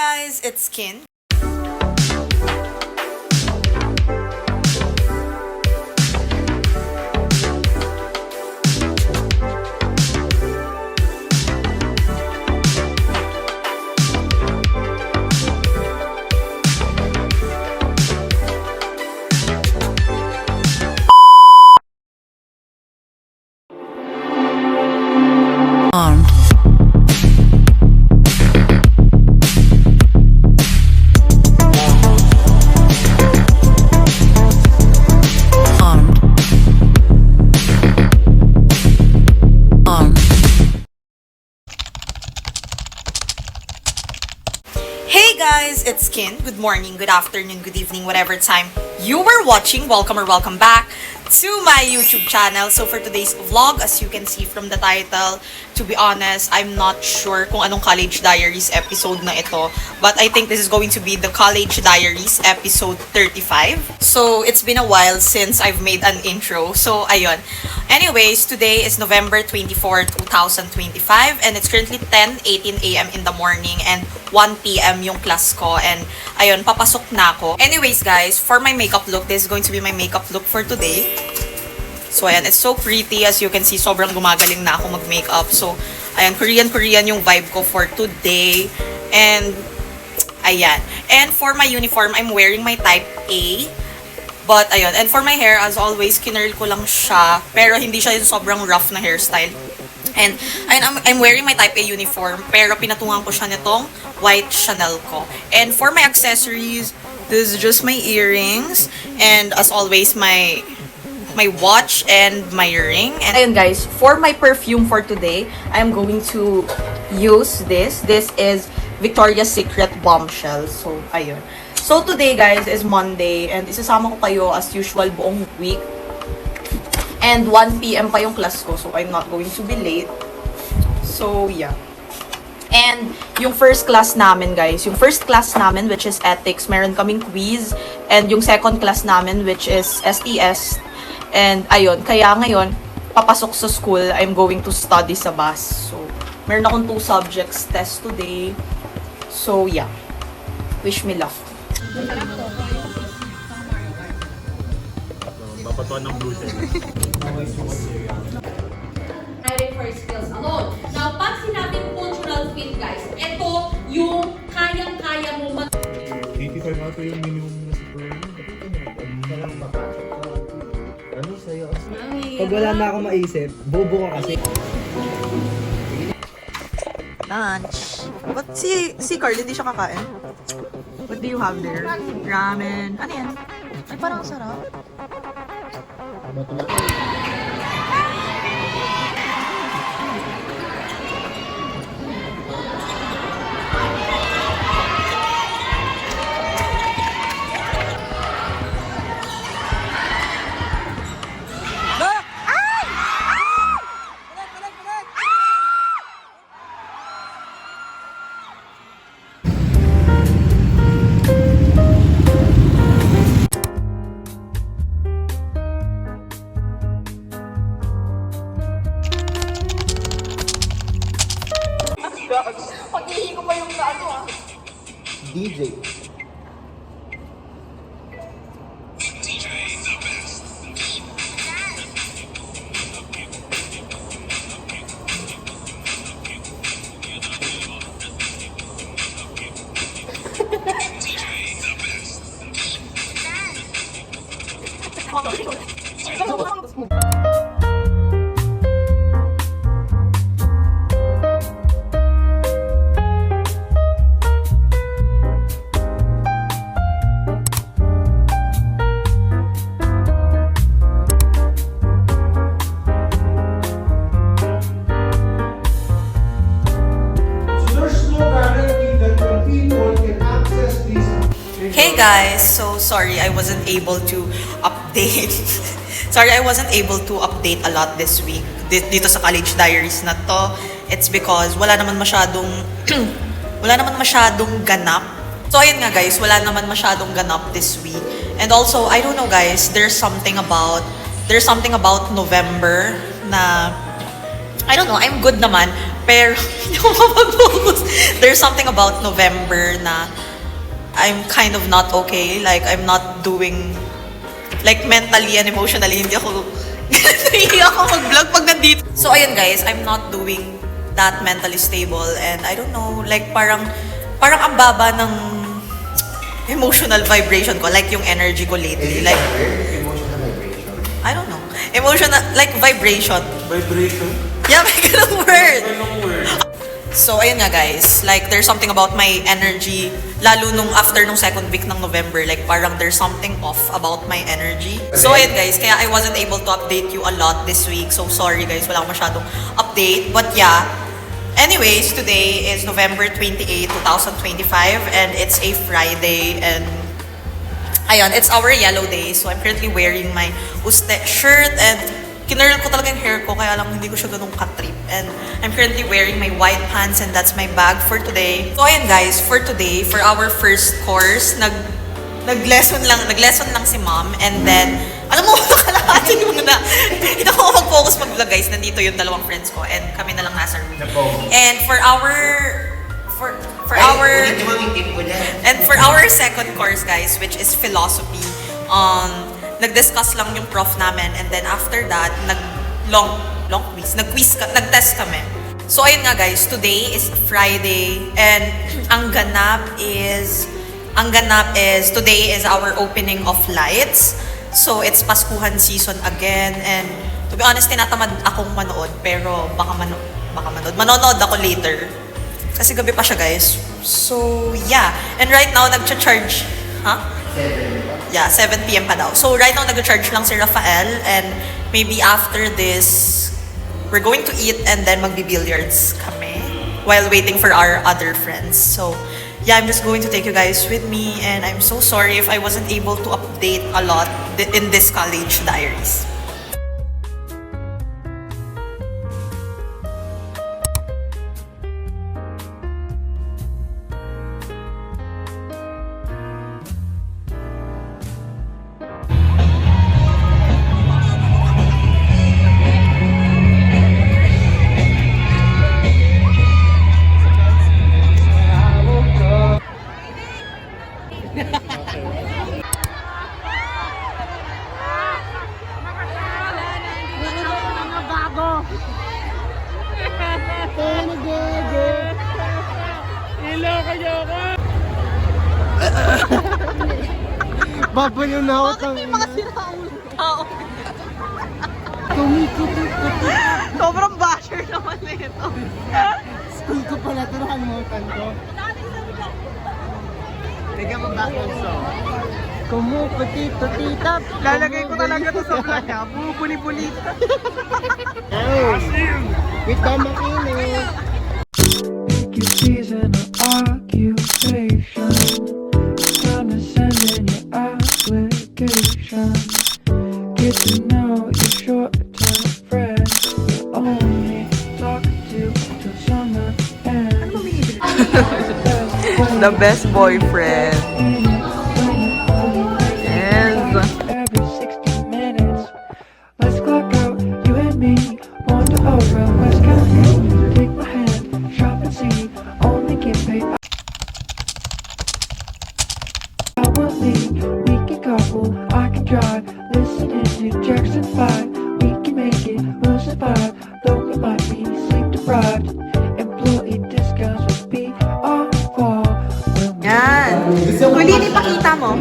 guys, it's Kin. Armed. Armed. Armed. Hey guys, it's Kin. Good morning, good afternoon, good evening, whatever time you were watching. Welcome or welcome back to my YouTube channel. So for today's vlog, as you can see from the title, to be honest, I'm not sure kung anong College Diaries episode na ito. But I think this is going to be the College Diaries episode 35. So it's been a while since I've made an intro. So ayun. Anyways, today is November 24, 2025 and it's currently 10:18 a.m. in the morning and 1 p.m. yung class ko and ayun, papasok na ako. Anyways guys, for my makeup look, this is going to be my makeup look for today. So ayan, it's so pretty. As you can see, sobrang gumagaling na ako mag-makeup. So ayan, Korean yung vibe ko for today. And ayan. And for my uniform, I'm wearing my type A. But ayun, and for my hair, as always, kinurl ko lang siya. Pero hindi siya yung sobrang rough na hairstyle. And I'm wearing my type A uniform, pero pinatungan ko siya nitong white Chanel ko. And for my accessories, this is just my earrings. And as always, my watch and my ring. And ayun guys, for my perfume for today, I'm going to use this. This is Victoria's Secret Bombshell. So ayun. So today guys is Monday and isasama ko kayo as usual buong week. And 1 p.m. pa yung class ko, so I'm not going to be late. So yeah. And yung first class namin guys, which is ethics, meron kaming quiz. And yung second class namin which is STS. And ayun, kaya ngayon, papasok sa school, I'm going to study sa bus. So, meron akong 2 subjects test today. So yeah, wish me luck. Papatuan ng blue shell. Hiring for skills alone. Now, pag sinabing cultural fit, guys, ito yung kayang-kaya mo 85 ata yung minimum na sa Ano sa'yo? Pag wala na ako maisip, bobo ka kasi. Lunch. But si Carl, hindi siya kakain. What do you have there? Ramen. Ano yan? Ay, parang sarap. Pag-ihi ko pa yung ano ah. DJ. Hey guys, so sorry I wasn't able to update. Sorry I wasn't able to update a lot this week dito sa College Diaries na to. It's because wala naman masyadong ganap. So ayun nga guys, wala naman masyadong ganap this week. And also, I don't know guys, there's something about November na I don't know, I'm good naman. Pero, hindi ako mapag-focus. There's something about November na I'm kind of not okay. Like, I'm not doing, like, mentally and emotionally, hindi ako, hindi ako mag-vlog pag nandito. So, ayun guys, I'm not doing that mentally stable and I don't know, like, parang ang baba ng emotional vibration ko, like yung energy ko lately. Like, Emotional vibration. I don't know. Emotional, like, vibration. Vibration? Yeah, may ganung word. Anong word? So, ayun nga guys, like there's something about my energy, lalo nung after nung second week ng November, like parang there's something off about my energy. So, ayun guys, kaya I wasn't able to update you a lot this week. So, sorry guys, wala akong masyadong update. But yeah, anyways, today is November 28, 2025 and it's a Friday and ayun, it's our yellow day. So, I'm currently wearing my uste shirt and kinurl ko talaga yung hair ko, kaya lang hindi ko siya ganun katrip. And I'm currently wearing my white pants and that's my bag for today. So ayun guys, for today, for our first course, nag-lesson lang si mom. And then, alam mo, nakalahati muna. Hindi ako mag-focus mag-vlog guys. Nandito yung dalawang friends ko and kami na lang nasa room. And for our second course guys, which is philosophy, nag-discuss lang yung prof namin and then after that, nag-test kami. So ayun nga guys, today is Friday and ang ganap is today is our opening of lights. So it's Paskuhan season again and to be honest, tinatamad akong manood pero baka manonood ako later. Kasi gabi pa siya guys. So yeah, and right now nagcha-charge, Yeah, 7 p.m. pa daw. So right now nag-charge lang si Rafael and maybe after this we're going to eat and then magbi-billiards kami while waiting for our other friends. So yeah, I'm just going to take you guys with me and I'm so sorry if I wasn't able to update a lot in this college diaries. Babaliw na ako tang Mga siraulo tao. Sobrang basher naman nito. school ko pala ito, nakalimutan ko. Teka mo back also. Kumupatito tita. Lalagay ko talaga to sa vlog ha. Bubuli-bulita. Wait ka makinig. Pick your season or occupation. Condescending your obligation. Get to know your short-term friends. You only talk to till summer ends. The best boyfriend. Yes. Every 60 minutes. Let's clock out, you and me. Wander over West County. Take my hand, shop and see. Only get paid. I want me, we can couple. I can drive, listening to Jackson 5. We can make it, we'll survive. Though we might be sleep deprived. Employee discounts will be our fall. Yan. Kulin, ipakita mo.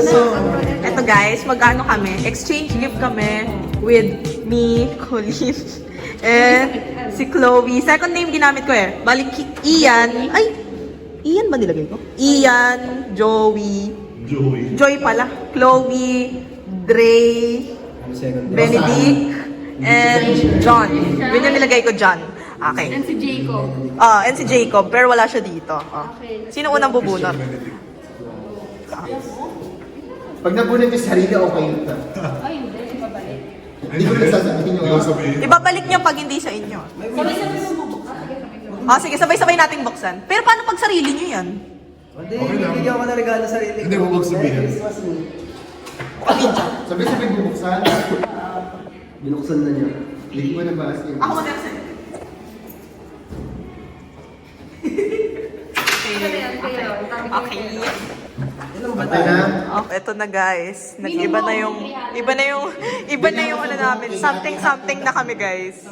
So, eto guys, mag-ano kami, exchange gift kami with me, Colleen, and si Chloe. Second name ginamit ko eh. Balik, Ian. Ay, Ian ba nilagay ko? Ian, Joey, Joy pala. Chloe, Dre, Benedict, and John. Yun yung nilagay ko, John. Okay. And si Jacob. And si Jacob, pero wala siya dito. Sino unang bubunot? Pag nabunod yung sarili, okay na. Ay, hindi. Ipabalik. Hindi ko nasasabihin yung Ibabalik niyo pag hindi sa inyo. Sabay-sabay mo bubuksan. Sige, sabay-sabay nating buksan. Pero paano pag sarili niyo yan? Hindi, hindi ako na regalo sa sarili ko. Hindi mo magsabihin. Sabi-sabi bubuksan. Binuksan na niya. Hindi mo na ba as in? Ako mag-sa'yo. Okay. Patay na. Oh, eto na guys. Nag-iba na yung ano namin. Something na kami guys.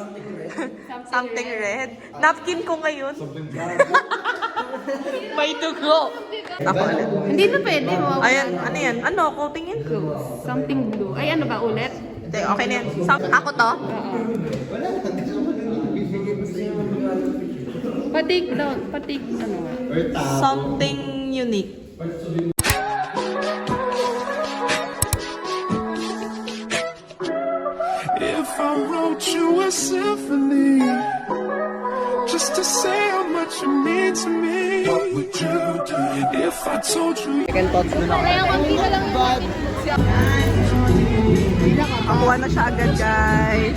Something red. Napkin ko ngayon. May dugo. Ako ulit. Hindi na pwede. Ayan, ano yan? Ano? Coatingin? Something blue. Ay, ano ba ulit? Hindi, okay na yan. Ako to? Patik daw. Patik, ano nga. Something unique. If I wrote you a symphony, just to say how much you mean to me, what would you do if I told you? Second thoughts na ako. Nakuha na siya agad, guys.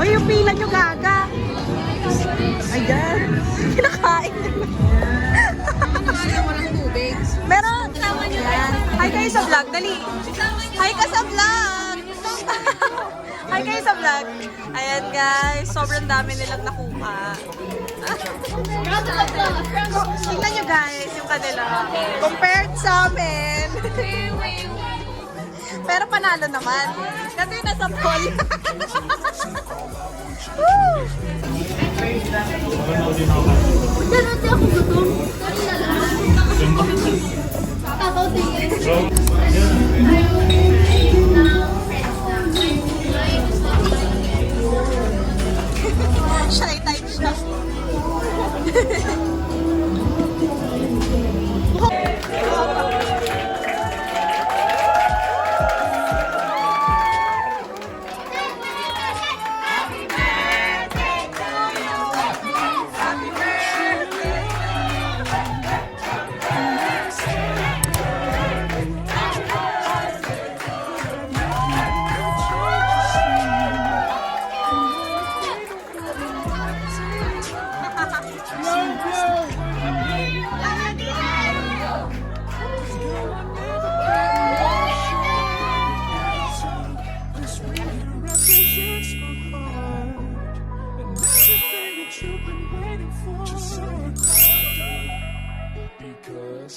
Uy, yung pila nyo, gaga. Ayan. Kinakain. Meron. Ayan. Hi kayo sa vlog. Dali. Hi ka sa vlog. Hi kayo sa vlog. Ayan, guys. Sobrang dami nilang nakuha. Tingnan nyo, guys, yung kanila. Compared sa amin. Pero panalo naman. Kasi nasa poll. Woo! Shy type siya. Represents my heart and everything that you've been waiting for. Just say it louder, because